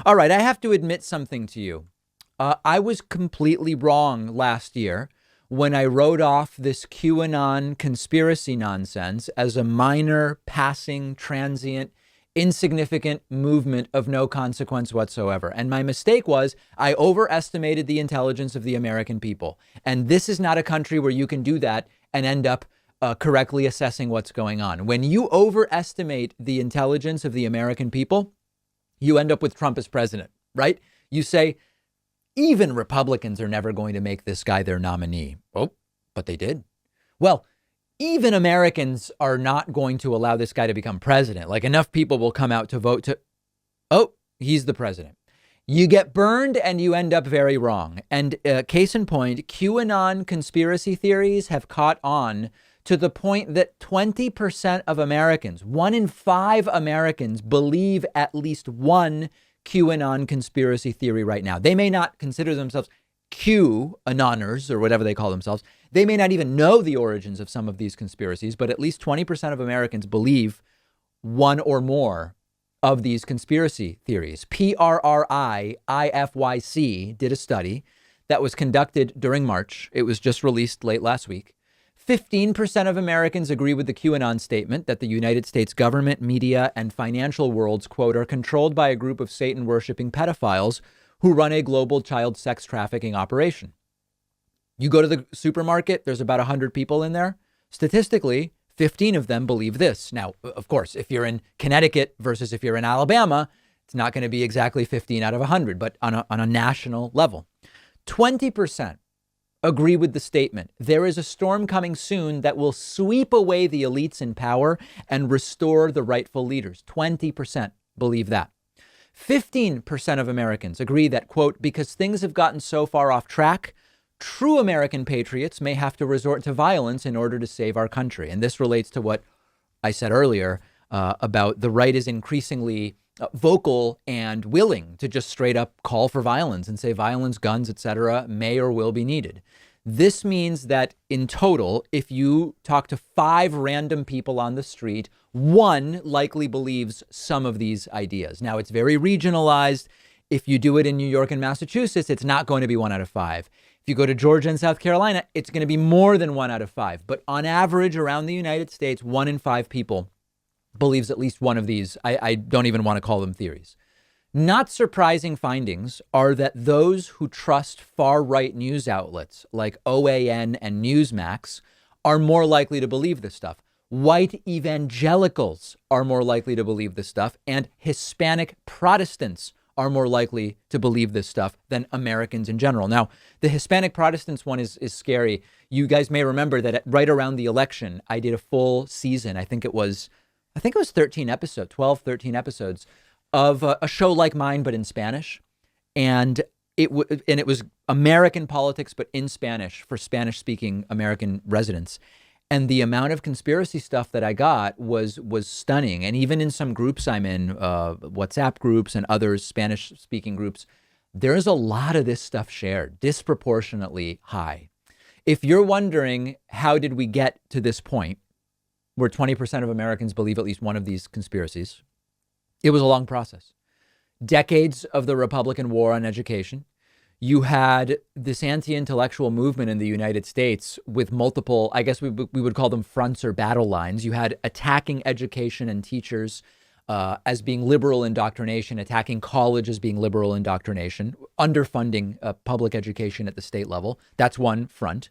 All right, I have to admit something to you. I was completely wrong last year when I wrote off this QAnon conspiracy nonsense as a minor, passing, transient, insignificant movement of no consequence whatsoever. And my mistake was I overestimated the intelligence of the American people. And this is not a country where you can do that and end up correctly assessing what's going on. When you overestimate the intelligence of the American people, you end up with Trump as president, right? You say, even Republicans are never going to make this guy their nominee. Oh, but they did. Well, even Americans are not going to allow this guy to become president. Like, enough people will come out to vote to, oh, he's the president. You get burned and you end up very wrong. And case in point, QAnon conspiracy theories have caught on to the point that 20% of Americans, 1 in 5 Americans, believe at least one QAnon conspiracy theory right now. They may not consider themselves Q-Anoners or whatever they call themselves. They may not even know the origins of some of these conspiracies, but at least 20% of Americans believe one or more of these conspiracy theories. PRRIIFYC did a study that was conducted during March. It was just released late last week. 15% of Americans agree with the QAnon statement that the United States government, media, and financial worlds, quote, are controlled by a group of Satan-worshipping pedophiles who run a global child sex trafficking operation. You go to the supermarket, there's about 100 people in there. Statistically, 15 of them believe this. Now, of course, if you're in Connecticut versus if you're in Alabama, it's not going to be exactly 15 out of 100, but on a national level. 20% agree with the statement. There is a storm coming soon that will sweep away the elites in power and restore the rightful leaders. 20% believe that. 15% of Americans agree that, quote, because things have gotten so far off track, true American patriots may have to resort to violence in order to save our country. And this relates to what I said earlier about the right is increasingly vocal and willing to just straight up call for violence and say violence, guns, etc. may or will be needed. This means that in total, if you talk to 5 random people on the street, 1 likely believes some of these ideas. Now, it's very regionalized. If you do it in New York and Massachusetts, it's not going to be 1 out of 5. If you go to Georgia and South Carolina, it's going to be more than 1 out of 5. But on average, around the United States, 1 in 5 people believes at least one of these. I don't even want to call them theories. Not surprising findings are that those who trust far-right news outlets like OAN and Newsmax are more likely to believe this stuff. White evangelicals are more likely to believe this stuff, and Hispanic Protestants are more likely to believe this stuff than Americans in general. Now, the Hispanic Protestants one is scary. You guys may remember that right around the election, I did a full season. I think it was 13 episodes, 12, 13 episodes of a show like mine, but in Spanish. And it was American politics, but in Spanish for Spanish speaking American residents. And the amount of conspiracy stuff that I got was stunning. And even in some groups I'm in, WhatsApp groups and others, Spanish speaking groups, there's a lot of this stuff shared, disproportionately high. If you're wondering, how did we get to this point where 20% of Americans believe at least one of these conspiracies? It was a long process. Decades of the Republican war on education. You had this anti-intellectual movement in the United States with multiple, I guess we would call them fronts or battle lines. You had attacking education and teachers as being liberal indoctrination, attacking college as being liberal indoctrination, underfunding public education at the state level. That's one front.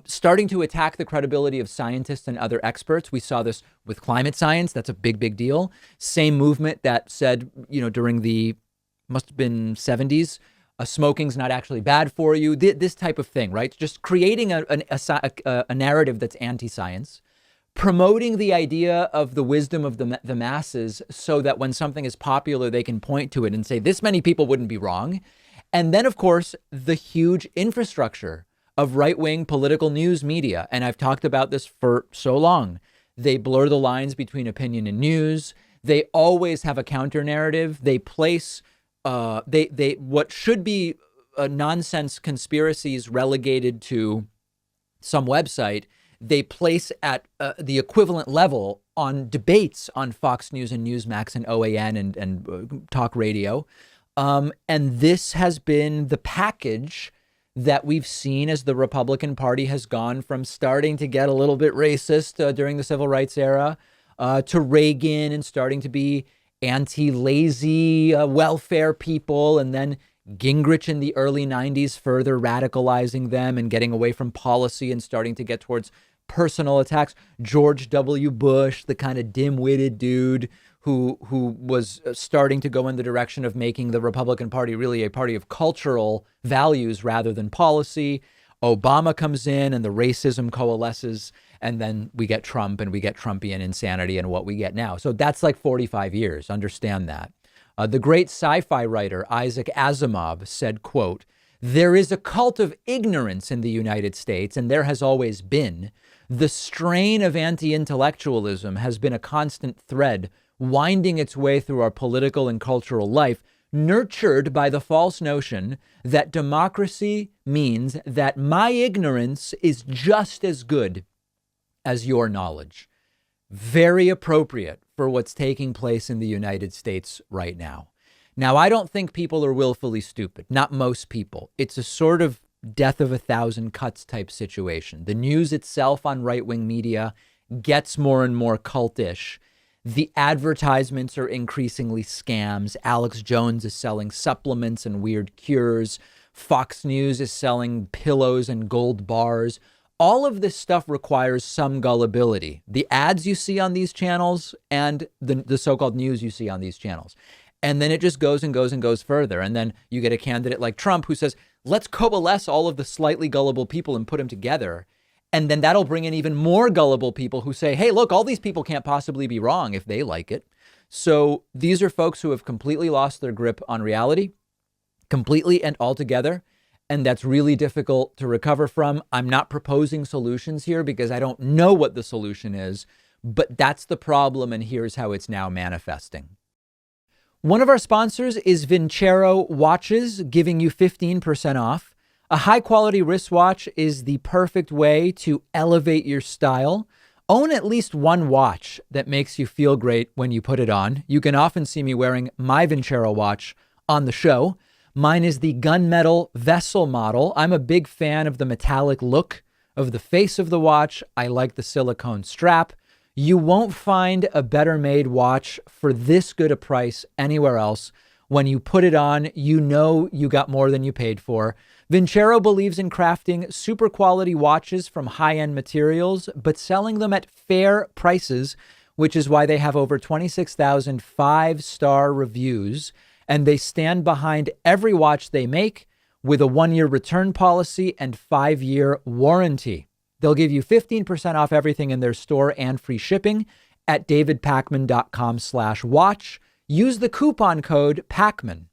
Starting to attack the credibility of scientists and other experts. We saw this with climate science. That's a big, big deal. Same movement that said, during the, must have been 70s, smoking's not actually bad for you. This type of thing, right? Just creating a narrative that's anti-science, promoting the idea of the wisdom of the masses so that when something is popular, they can point to it and say, this many people wouldn't be wrong. And then, of course, the huge infrastructure of right-wing political news media. And I've talked about this for so long. They blur the lines between opinion and news. They always have a counter narrative. They place what should be nonsense conspiracies relegated to some website. They place at the equivalent level on debates on Fox News and Newsmax and OAN and talk radio. And this has been the package that we've seen as the Republican Party has gone from starting to get a little bit racist during the civil rights era to Reagan and starting to be anti-lazy welfare people, and then Gingrich in the early 90s further radicalizing them and getting away from policy and starting to get towards personal attacks. George W. Bush, the kind of dim-witted dude who was starting to go in the direction of making the Republican Party really a party of cultural values rather than policy. Obama comes in and the racism coalesces, and then we get Trump and we get Trumpian insanity and what we get now. So that's like 45 years. Understand that. The great sci-fi writer Isaac Asimov said, quote, "There is a cult of ignorance in the United States, and there has always been. The strain of anti-intellectualism has been a constant thread winding its way through our political and cultural life, nurtured by the false notion that democracy means that my ignorance is just as good as your knowledge." Very appropriate for what's taking place in the United States right now. Now, I don't think people are willfully stupid. Not most people. It's a sort of death of a thousand cuts type situation. The news itself on right-wing media gets more and more cultish. The advertisements are increasingly scams. Alex Jones is selling supplements and weird cures. Fox News is selling pillows and gold bars. All of this stuff requires some gullibility. The ads you see on these channels and the so-called news you see on these channels. And then it just goes and goes and goes further. And then you get a candidate like Trump who says, let's coalesce all of the slightly gullible people and put them together. And then that'll bring in even more gullible people who say, hey, look, all these people can't possibly be wrong if they like it. So these are folks who have completely lost their grip on reality, completely and altogether. And that's really difficult to recover from. I'm not proposing solutions here because I don't know what the solution is, but that's the problem. And here's how it's now manifesting. One of our sponsors is Vincero Watches, giving you 15% off. A high quality wristwatch is the perfect way to elevate your style. Own at least one watch that makes you feel great when you put it on. You can often see me wearing my Vincero watch on the show. Mine is the gunmetal vessel model. I'm a big fan of the metallic look of the face of the watch. I like the silicone strap. You won't find a better made watch for this good a price anywhere else. When you put it on, you know you got more than you paid for. Vincero believes in crafting super quality watches from high-end materials, but selling them at fair prices, which is why they have over 26,000 five-star reviews. And they stand behind every watch they make with a 1-year return policy and 5-year warranty. They'll give you 15% off everything in their store and free shipping at davidpakman.com/watch. Use the coupon code Pakman